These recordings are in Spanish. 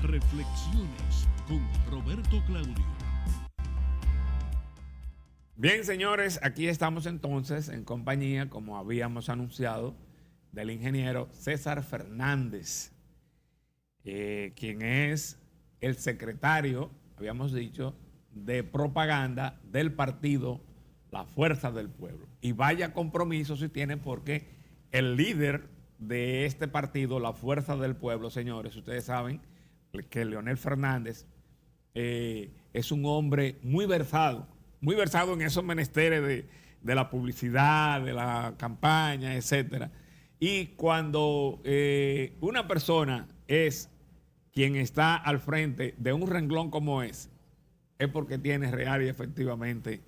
Reflexiones con Roberto Claudio. Bien, señores, aquí estamos entonces en compañía, como habíamos anunciado, del ingeniero César Fernández, quien es el secretario, habíamos dicho, de propaganda del partido La Fuerza del Pueblo. Y vaya compromiso si tiene, porque el líder de este partido, La Fuerza del Pueblo, señores, ustedes saben que Leonel Fernández es un hombre muy versado en esos menesteres de la publicidad, de la campaña, etcétera. Y cuando una persona es quien está al frente de un renglón como ese, es porque tiene real y efectivamente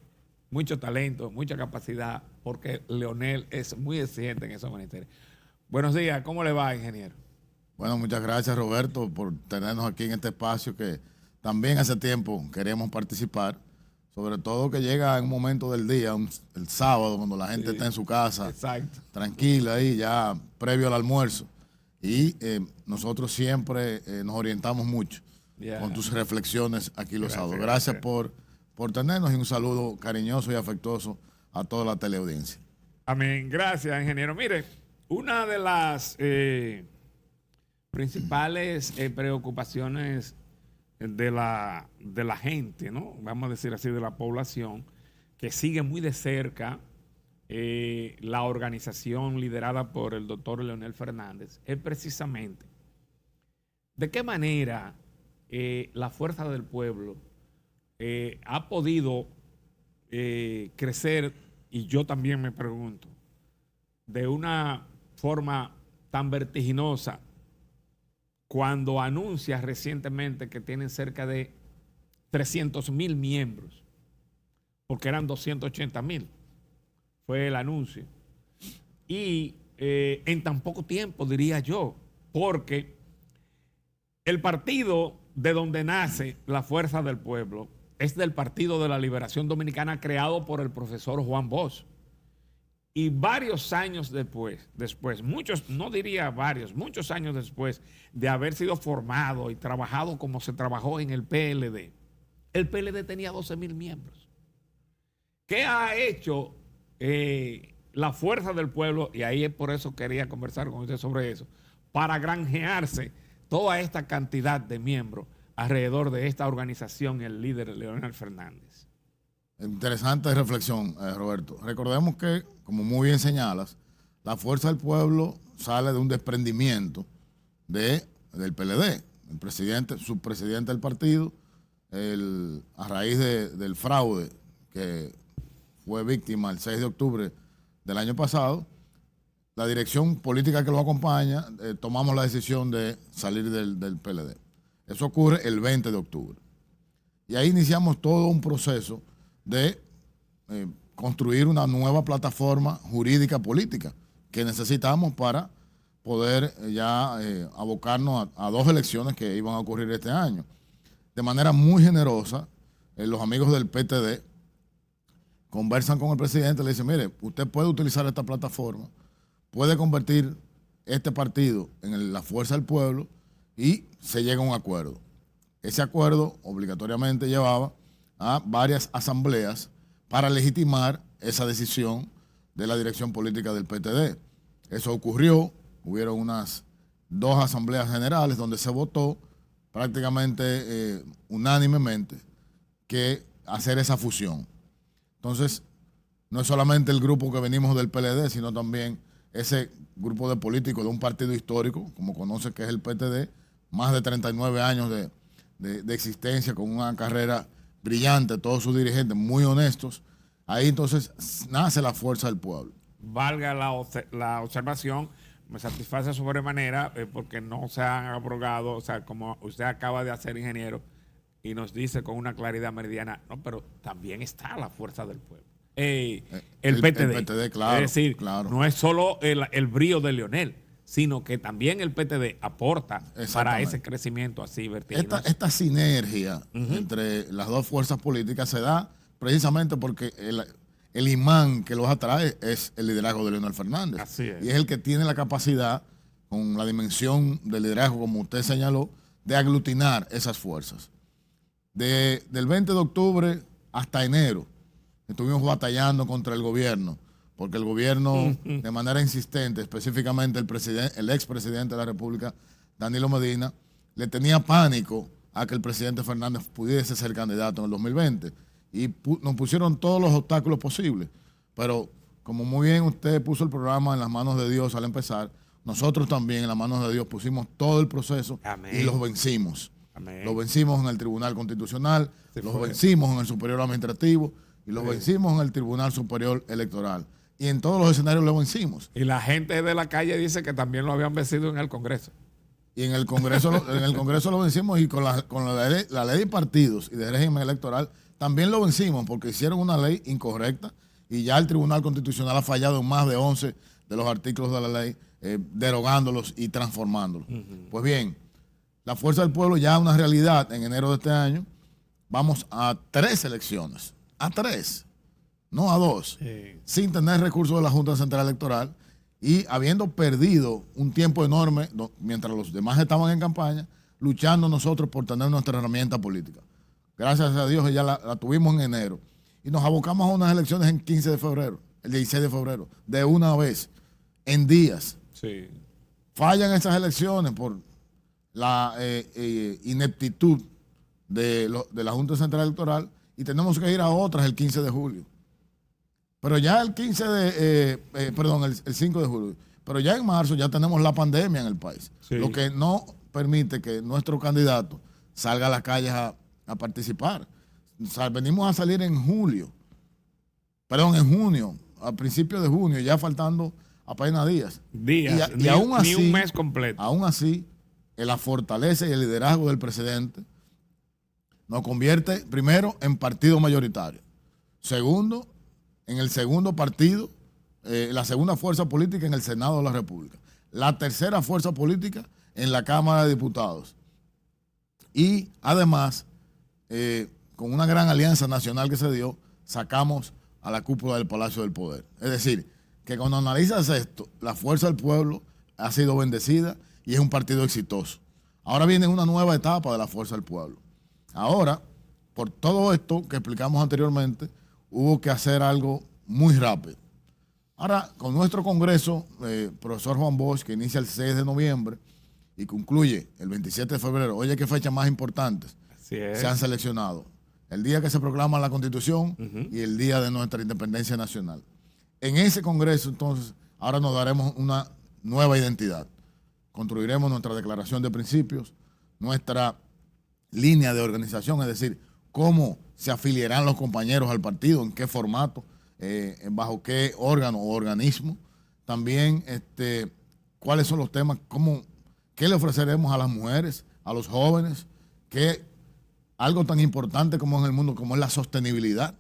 mucho talento, mucha capacidad, porque Leonel es muy exigente en esos menesteres. Buenos días, ¿cómo le va, ingeniero? Bueno, muchas gracias, Roberto, por tenernos aquí en este espacio que también hace tiempo queríamos participar, sobre todo que llega en un momento del día, el sábado, cuando la gente está en su casa, exacto, tranquila ahí, ya previo al almuerzo. Y nosotros siempre nos orientamos mucho con tus reflexiones aquí los sábados. Gracias por tenernos y un saludo cariñoso y afectuoso a toda la teleaudiencia. Amén. Gracias, ingeniero. Mire, una de las principales preocupaciones de la gente, ¿no? Vamos a decir así, de la población, que sigue muy de cerca la organización liderada por el doctor Leonel Fernández, es precisamente de qué manera la Fuerza del Pueblo ha podido crecer, y yo también me pregunto, de una forma tan vertiginosa, cuando anuncia recientemente que tienen cerca de 300,000 miembros, porque eran 280,000, fue el anuncio. Y en tan poco tiempo, diría yo, porque el partido de donde nace la Fuerza del Pueblo es del Partido de la Liberación Dominicana, creado por el profesor Juan Bosch. Y varios años después, muchos, no diría varios, muchos años después de haber sido formado y trabajado como se trabajó en el PLD tenía 12,000 miembros. ¿Qué ha hecho la Fuerza del Pueblo? Y ahí es por eso quería conversar con usted sobre eso, para granjearse toda esta cantidad de miembros alrededor de esta organización y el líder Leonel Fernández. Interesante reflexión, Roberto. Recordemos que, como muy bien señalas, la Fuerza del Pueblo sale de un desprendimiento del PLD. El presidente, subpresidente del partido, a raíz del fraude que fue víctima el 6 de octubre del año pasado, la dirección política que lo acompaña, tomamos la decisión de salir del PLD. Eso ocurre el 20 de octubre. Y ahí iniciamos todo un proceso de construir una nueva plataforma jurídica política que necesitamos para poder ya abocarnos a dos elecciones que iban a ocurrir este año. De manera muy generosa, los amigos del PTD conversan con el presidente y le dicen, mire, usted puede utilizar esta plataforma, puede convertir este partido en la Fuerza del Pueblo y se llega a un acuerdo. Ese acuerdo obligatoriamente llevaba a varias asambleas para legitimar esa decisión de la dirección política del PTD. Eso ocurrió, hubieron unas 2 asambleas generales donde se votó prácticamente unánimemente que hacer esa fusión. Entonces, no es solamente el grupo que venimos del PLD, sino también ese grupo de políticos de un partido histórico, como conoce que es el PTD, más de 39 años de existencia, con una carrera brillante, todos sus dirigentes muy honestos. Ahí entonces nace la Fuerza del Pueblo. Valga la observación, me satisface sobremanera porque no se han abrogado, o sea, como usted acaba de hacer, ingeniero, y nos dice con una claridad meridiana, no, pero también está la Fuerza del Pueblo. El PTD. El PTD, claro. Es decir, claro. no es solo el brío de Leonel, sino que también el PTD aporta para ese crecimiento así vertiginoso. Esta sinergia entre las dos fuerzas políticas se da precisamente porque el imán que los atrae es el liderazgo de Leonel Fernández. Así es. Y es el que tiene la capacidad, con la dimensión del liderazgo, como usted señaló, de aglutinar esas fuerzas. Del 20 de octubre hasta enero estuvimos batallando contra el gobierno, porque el gobierno de manera insistente, específicamente el expresidente de la República, Danilo Medina, le tenía pánico a que el presidente Fernández pudiese ser candidato en el 2020 y nos pusieron todos los obstáculos posibles. Pero como muy bien usted puso el programa en las manos de Dios al empezar, nosotros también en las manos de Dios pusimos todo el proceso. Amén. Y los vencimos. Amén. Los vencimos en el Tribunal Constitucional, los vencimos en el Superior Administrativo y los vencimos en el Tribunal Superior Electoral. Y en todos los escenarios lo vencimos. Y la gente de la calle dice que también lo habían vencido en el Congreso. Y en el Congreso, lo vencimos, y con la ley de partidos y de régimen electoral también lo vencimos, porque hicieron una ley incorrecta y ya el Tribunal Constitucional ha fallado en más de 11 de los artículos de la ley, derogándolos y transformándolos. Pues bien, la Fuerza del Pueblo ya es una realidad. En enero de este año vamos a 3 elecciones, a 3, no a 2, sin tener recursos de la Junta Central Electoral y habiendo perdido un tiempo enorme mientras los demás estaban en campaña, luchando nosotros por tener nuestra herramienta política. Gracias a Dios ya la tuvimos en enero y nos abocamos a unas elecciones en 15 de febrero, el 16 de febrero, de una vez, en días. Sí. Fallan esas elecciones por la ineptitud de la Junta Central Electoral y tenemos que ir a otras el 15 de julio. Pero ya el 5 de julio. Pero ya en marzo ya tenemos la pandemia en el país. Sí. Lo que no permite que nuestro candidato salga a las calles a participar. O sea, venimos a salir en junio, a principios de junio, ya faltando apenas días. Y aún así, ni un mes completo. Aún así, la fortaleza y el liderazgo del presidente nos convierte, primero, en partido mayoritario. Segundo, en el segundo partido, la segunda fuerza política en el Senado de la República. La tercera fuerza política en la Cámara de Diputados. Y además, con una gran alianza nacional que se dio, sacamos a la cúpula del Palacio del Poder. Es decir, que cuando analizas esto, la Fuerza del Pueblo ha sido bendecida y es un partido exitoso. Ahora viene una nueva etapa de la Fuerza del Pueblo. Ahora, por todo esto que explicamos anteriormente, hubo que hacer algo muy rápido. Ahora, con nuestro Congreso, profesor Juan Bosch, que inicia el 6 de noviembre y concluye el 27 de febrero, oye, qué fechas más importantes se han seleccionado. El día que se proclama la Constitución y el día de nuestra independencia nacional. En ese Congreso, entonces, ahora nos daremos una nueva identidad. Construiremos nuestra declaración de principios, nuestra línea de organización, es decir, cómo se afiliarán los compañeros al partido, en qué formato, bajo qué órgano o organismo. También cuáles son los temas, qué le ofreceremos a las mujeres, a los jóvenes, algo tan importante como en el mundo, como es la sostenibilidad.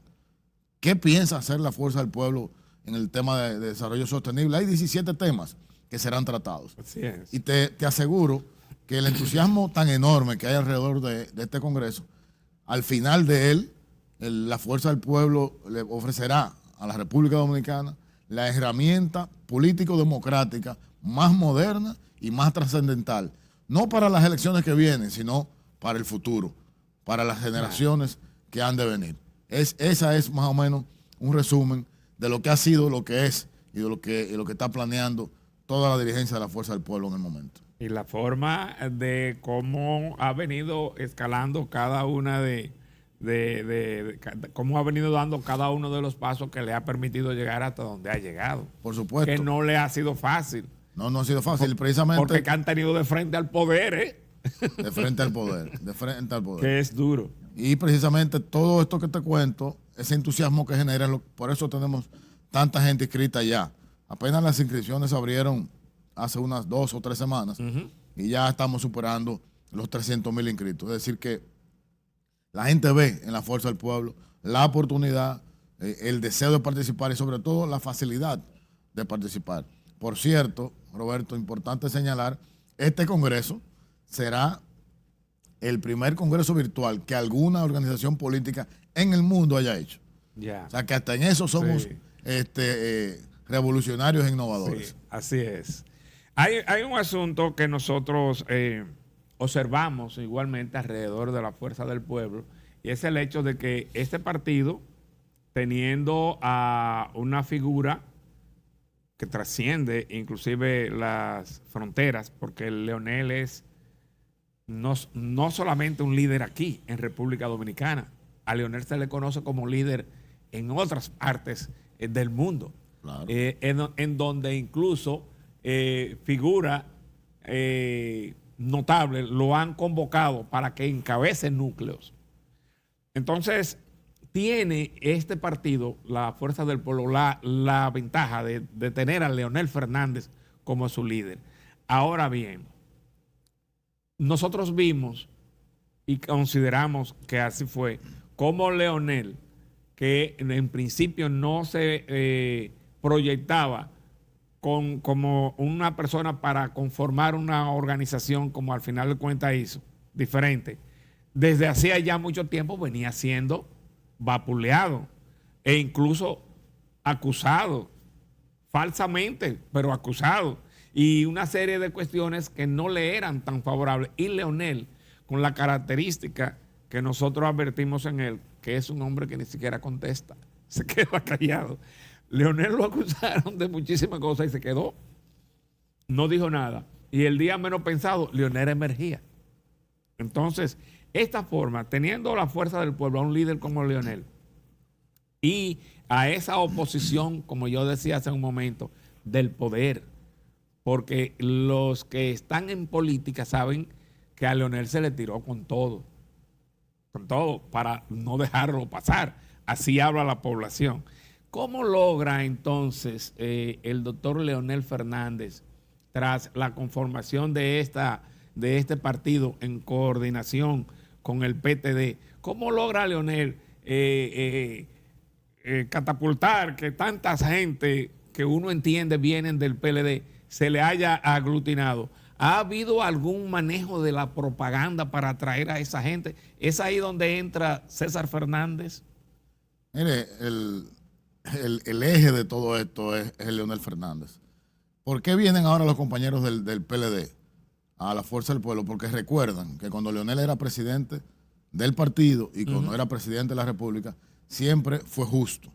¿Qué piensa hacer la Fuerza del Pueblo en el tema de desarrollo sostenible? Hay 17 temas que serán tratados. Así es. Y te aseguro que el entusiasmo tan enorme que hay alrededor de este Congreso, al final de él, la Fuerza del Pueblo le ofrecerá a la República Dominicana la herramienta político-democrática más moderna y más trascendental. No para las elecciones que vienen, sino para el futuro, para las generaciones que han de venir. Esa es más o menos un resumen de lo que ha sido, lo que es y de lo que está planeando toda la dirigencia de la Fuerza del Pueblo en el momento. Y la forma de cómo ha venido escalando cada una cómo ha venido dando cada uno de los pasos que le ha permitido llegar hasta donde ha llegado. Por supuesto. Que no le ha sido fácil. No ha sido fácil, precisamente. Porque han tenido de frente al poder, De frente al poder. Que es duro. Y precisamente todo esto que te cuento, ese entusiasmo que genera, por eso tenemos tanta gente inscrita ya. Apenas las inscripciones se abrieron hace unas 2 o 3 semanas y ya estamos superando los 300,000 inscritos. Es decir que la gente ve en la Fuerza del Pueblo la oportunidad, el deseo de participar y sobre todo la facilidad de participar. Por cierto, Roberto, importante señalar, este Congreso será el primer Congreso virtual que alguna organización política en el mundo haya hecho. Yeah. O sea que hasta en eso somos revolucionarios e innovadores. Sí, así es. Hay un asunto que nosotros observamos igualmente alrededor de la Fuerza del Pueblo, y es el hecho de que este partido, teniendo a una figura que trasciende inclusive las fronteras, porque Leonel es no solamente un líder aquí en República Dominicana, a Leonel se le conoce como líder en otras partes del mundo, Claro. en donde incluso figura notable lo han convocado para que encabece núcleos. Entonces, tiene este partido, la Fuerza del Pueblo, la ventaja de tener a Leonel Fernández como su líder. Ahora bien, nosotros vimos y consideramos que así fue, como Leonel, que en principio no se proyectaba como una persona para conformar una organización, como al final de cuentas hizo, diferente. Desde hacía ya mucho tiempo venía siendo vapuleado e incluso acusado, falsamente, pero acusado, y una serie de cuestiones que no le eran tan favorables. Y Leonel, con la característica que nosotros advertimos en él, que es un hombre que ni siquiera contesta, se queda callado. Leonel lo acusaron de muchísimas cosas y se quedó, no dijo nada. Y el día menos pensado, Leonel emergía. Entonces, esta forma, teniendo la Fuerza del Pueblo a un líder como Leonel y a esa oposición, como yo decía hace un momento, del poder, porque los que están en política saben que a Leonel se le tiró con todo, para no dejarlo pasar. Así habla la población. ¿Cómo logra entonces el doctor Leonel Fernández, tras la conformación de este partido en coordinación con el PTD, cómo logra Leonel catapultar que tanta gente que uno entiende vienen del PLD se le haya aglutinado? ¿Ha habido algún manejo de la propaganda para atraer a esa gente? ¿Es ahí donde entra César Fernández? Mire, el eje de todo esto es Leonel Fernández. ¿Por qué vienen ahora los compañeros del PLD a la Fuerza del Pueblo? Porque recuerdan que cuando Leonel era presidente del partido y cuando era presidente de la República, siempre fue justo,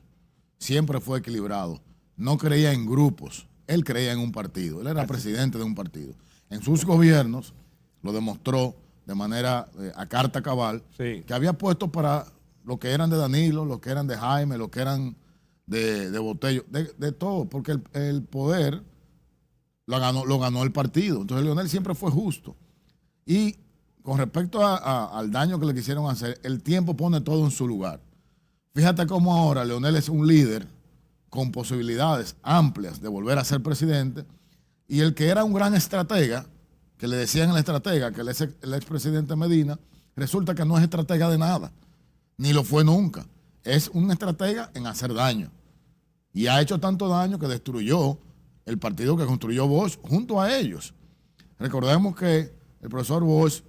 siempre fue equilibrado. No creía en grupos, él creía en un partido. Él era presidente de un partido. En sus gobiernos lo demostró de manera a carta cabal, Sí. que había puestos para los que eran de Danilo, los que eran de Jaime, los que eran de Botello, de todo, porque el poder lo ganó el partido. Entonces Leonel siempre fue justo. Y con respecto al daño que le quisieron hacer, el tiempo pone todo en su lugar. Fíjate cómo ahora Leonel es un líder con posibilidades amplias de volver a ser presidente, y el que era un gran estratega, que le decían el estratega, que el expresidente Medina, resulta que no es estratega de nada, ni lo fue nunca. Es un estratega en hacer daño. Y ha hecho tanto daño que destruyó el partido que construyó Bosch junto a ellos. Recordemos que el profesor Bosch,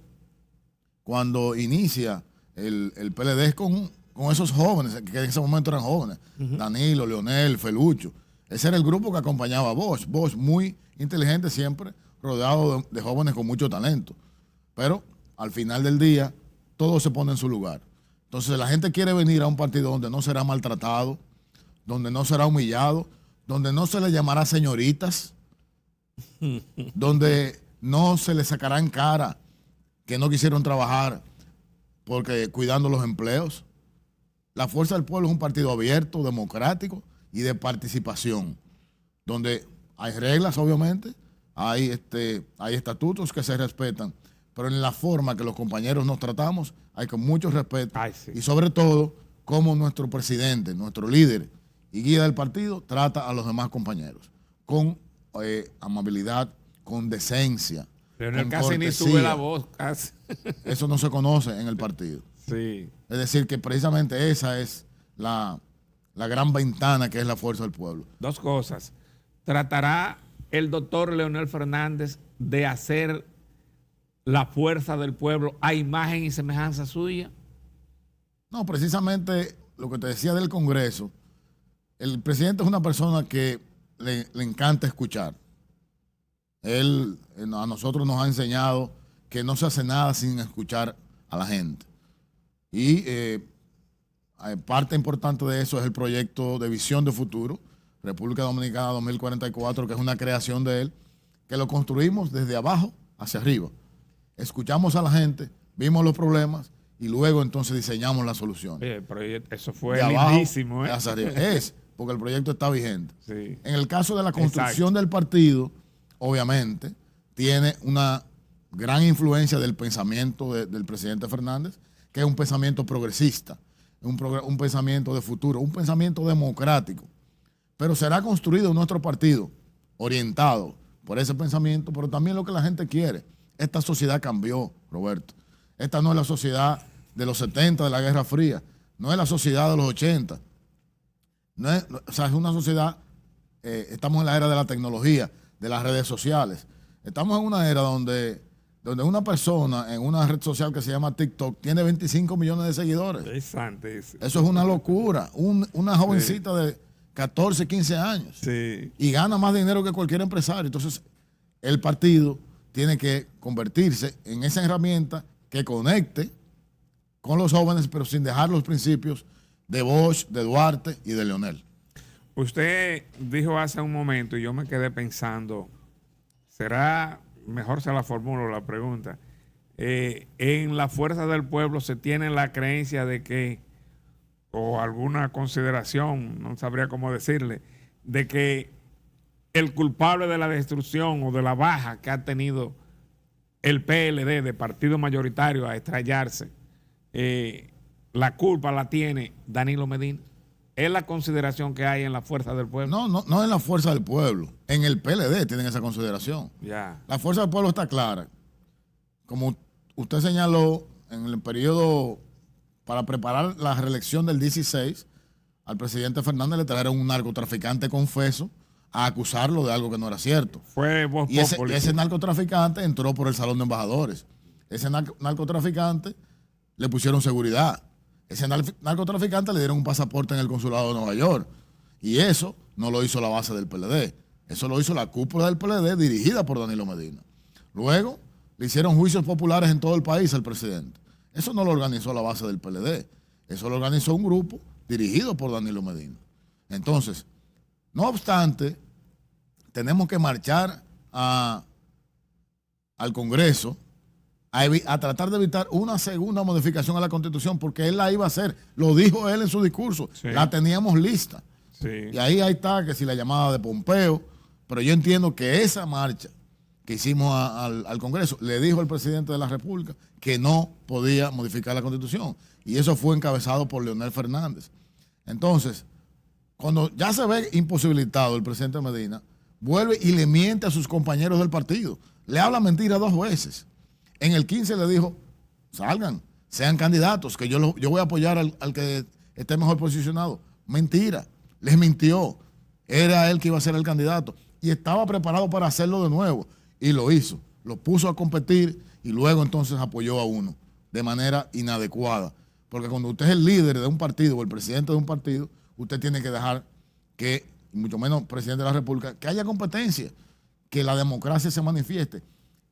cuando inicia el PLD, es con esos jóvenes, que en ese momento eran jóvenes, Danilo, Leonel, Felucho. Ese era el grupo que acompañaba a Bosch. Bosch, muy inteligente siempre, rodeado de jóvenes con mucho talento. Pero al final del día, todo se pone en su lugar. Entonces la gente quiere venir a un partido donde no será maltratado, donde no será humillado, donde no se le llamará señoritas, donde no se le sacará en cara que no quisieron trabajar porque cuidando los empleos. La Fuerza del Pueblo es un partido abierto, democrático y de participación, donde hay reglas, obviamente, hay estatutos que se respetan, pero en la forma que los compañeros nos tratamos hay con mucho respeto. Ay, sí. Y sobre todo, cómo nuestro presidente, nuestro líder y guía del partido trata a los demás compañeros, con amabilidad, con decencia, Leonel con casi ni cortesía. sube la voz, casi. Eso no se conoce en el partido. Sí. Es decir, que precisamente esa es la gran ventana que es la Fuerza del Pueblo. Dos cosas. ¿Tratará el doctor Leonel Fernández de hacer la Fuerza del Pueblo a imagen y semejanza suya? No, precisamente lo que te decía del Congreso, el presidente es una persona que le encanta escuchar. Él a nosotros nos ha enseñado que no se hace nada sin escuchar a la gente. Y parte importante de eso es el proyecto de visión de futuro, República Dominicana 2044, que es una creación de él, que lo construimos desde abajo hacia arriba. Escuchamos a la gente, vimos los problemas y luego entonces diseñamos la solución. Oye, pero eso fue De abajo lindísimo, ¿eh? hacia arriba. Porque el proyecto está vigente. Sí. En el caso de la construcción del partido, obviamente, tiene una gran influencia del pensamiento del presidente Fernández, que es un pensamiento progresista, un pensamiento de futuro, un pensamiento democrático. Pero será construido nuestro partido orientado por ese pensamiento, pero también lo que la gente quiere. Esta sociedad cambió, Roberto. Esta no es la sociedad de los 70, de la Guerra Fría. No es la sociedad de los 80. Es una sociedad, estamos en la era de la tecnología, de las redes sociales. Estamos en una era donde una persona en una red social que se llama TikTok tiene 25 millones de seguidores. Eso es una locura. Una jovencita de 14, 15 años. Sí. Y gana más dinero que cualquier empresario. Entonces, el partido tiene que convertirse en esa herramienta que conecte con los jóvenes, pero sin dejar los principios de Bosch, de Duarte y de Leonel. Usted dijo hace un momento, y yo me quedé pensando, será, mejor se la formulo la pregunta, en la fuerza del pueblo se tiene la creencia de que, o alguna consideración, no sabría cómo decirle, de que el culpable de la destrucción o de la baja que ha tenido el PLD de partido mayoritario a estrellarse, la culpa la tiene Danilo Medina. ¿Es la consideración que hay en la fuerza del pueblo? No en la fuerza del pueblo. En el PLD tienen esa consideración. Ya. La fuerza del pueblo está clara. Como usted señaló, en el periodo para preparar la reelección del 16, al presidente Fernández le trajeron un narcotraficante confeso a acusarlo de algo que no era cierto. Fue Voz Y Populi. ese narcotraficante entró por el Salón de Embajadores. Ese narcotraficante le pusieron seguridad. Ese narcotraficante le dieron un pasaporte en el consulado de Nueva York. Y eso no lo hizo la base del PLD. Eso lo hizo la cúpula del PLD dirigida por Danilo Medina. Luego le hicieron juicios populares en todo el país al presidente. Eso no lo organizó la base del PLD. Eso lo organizó un grupo dirigido por Danilo Medina. Entonces, no obstante, tenemos que marchar al Congreso a tratar de evitar una segunda modificación a la Constitución, porque él la iba a hacer. Lo dijo él en su discurso. Sí. La teníamos lista. Sí. Y ahí está, que si la llamada de Pompeo, pero yo entiendo que esa marcha que hicimos al Congreso le dijo al presidente de la República que no podía modificar la Constitución. Y eso fue encabezado por Leonel Fernández. Entonces, cuando ya se ve imposibilitado el presidente Medina, vuelve y le miente a sus compañeros del partido. Le habla mentira 2 veces. En el 15 le dijo, salgan, sean candidatos, que yo voy a apoyar al que esté mejor posicionado. Mentira, les mintió. Era él que iba a ser el candidato. Y estaba preparado para hacerlo de nuevo. Y lo hizo. Lo puso a competir y luego entonces apoyó a uno de manera inadecuada. Porque cuando usted es el líder de un partido o el presidente de un partido, usted tiene que dejar que, y mucho menos presidente de la República, que haya competencia, que la democracia se manifieste.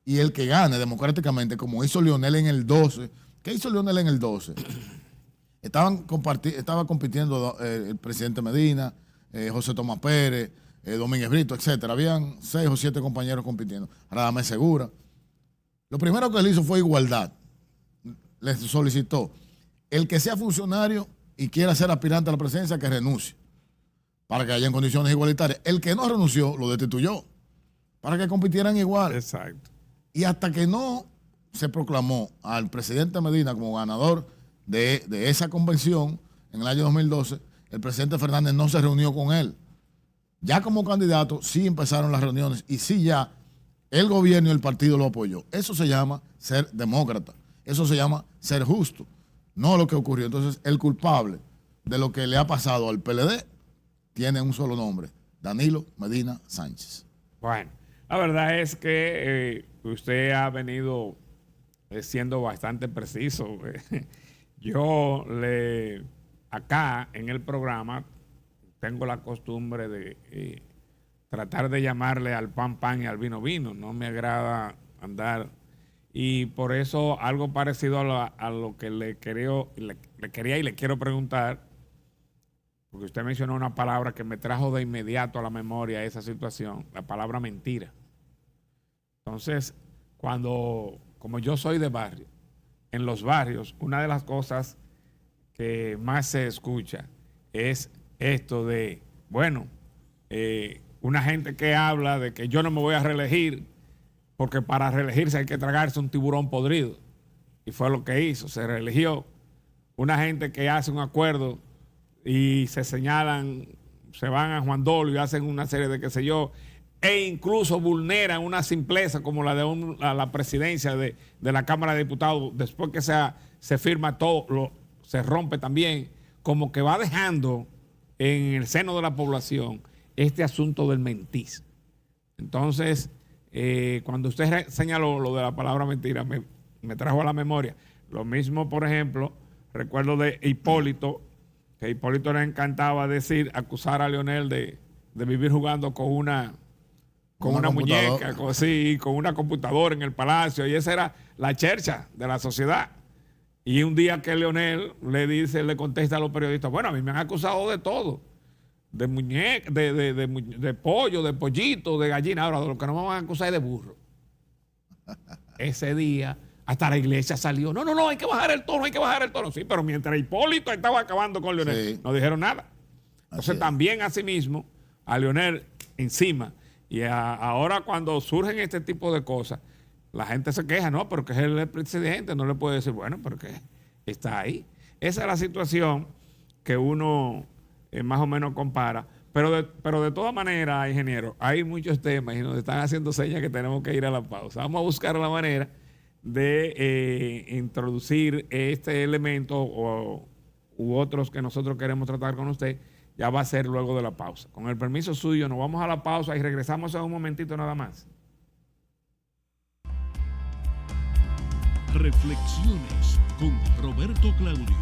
Y el que gane democráticamente, como hizo Leonel en el 12. ¿Qué hizo Leonel en el 12? Estaba compitiendo el presidente Medina, José Tomás Pérez, Domínguez Brito, etcétera. Habían 6 o 7 compañeros compitiendo. Radamés Segura. Lo primero que él hizo fue igualdad. Les solicitó el que sea funcionario y quiera ser aspirante a la presidencia, que renuncie para que haya condiciones igualitarias. El que no renunció lo destituyó para que compitieran igual. Exacto. Y hasta que no se proclamó al presidente Medina como ganador de esa convención en el año 2012, el presidente Fernández no se reunió con él. Ya como candidato sí empezaron las reuniones y sí ya el gobierno y el partido lo apoyó. Eso se llama ser demócrata. Eso se llama ser justo. No lo que ocurrió. Entonces, el culpable de lo que le ha pasado al PLD tiene un solo nombre: Danilo Medina Sánchez. Bueno, la verdad es que usted ha venido siendo bastante preciso. Yo acá en el programa tengo la costumbre de tratar de llamarle al pan pan y al vino vino. No me agrada andar Y por eso algo parecido a lo que le quería y le quiero preguntar, porque usted mencionó una palabra que me trajo de inmediato a la memoria esa situación, la palabra mentira. Entonces, como yo soy de barrio, en los barrios, una de las cosas que más se escucha es esto de, bueno, una gente que habla de que yo no me voy a reelegir porque para reelegirse hay que tragarse un tiburón podrido. Y fue lo que hizo, se reeligió. Una gente que hace un acuerdo y se señalan, se van a Juan Dolio y hacen una serie de qué sé yo, e incluso vulneran una simpleza como la de la presidencia de la Cámara de Diputados, después que se firma todo, se rompe también, como que va dejando en el seno de la población este asunto del mentir. Entonces, cuando usted señaló lo de la palabra mentira, me trajo a la memoria. Lo mismo, por ejemplo, recuerdo de Hipólito, que Hipólito le encantaba acusar a Leonel de vivir jugando con una muñeca, con una computadora en el palacio, y esa era la chercha de la sociedad. Y un día que Leonel le contesta a los periodistas, bueno, a mí me han acusado de todo, de muñeca, de pollo, de pollito, de gallina, ahora de lo que no me van a acusar es de burro. Ese día hasta la iglesia salió, no, hay que bajar el tono, sí, pero mientras Hipólito estaba acabando con Leonel, no dijeron nada. Entonces también asimismo a Leonel encima. Y ahora cuando surgen este tipo de cosas, la gente se queja, no, porque es el presidente, no le puede decir, bueno, pero que está ahí. Esa es la situación que uno más o menos compara. Pero de todas maneras, ingeniero, hay muchos temas y nos están haciendo señas que tenemos que ir a la pausa. Vamos a buscar la manera de introducir este elemento u otros que nosotros queremos tratar con usted. Ya va a ser luego de la pausa. Con el permiso suyo, nos vamos a la pausa y regresamos en un momentito nada más. Reflexiones con Roberto Claudio.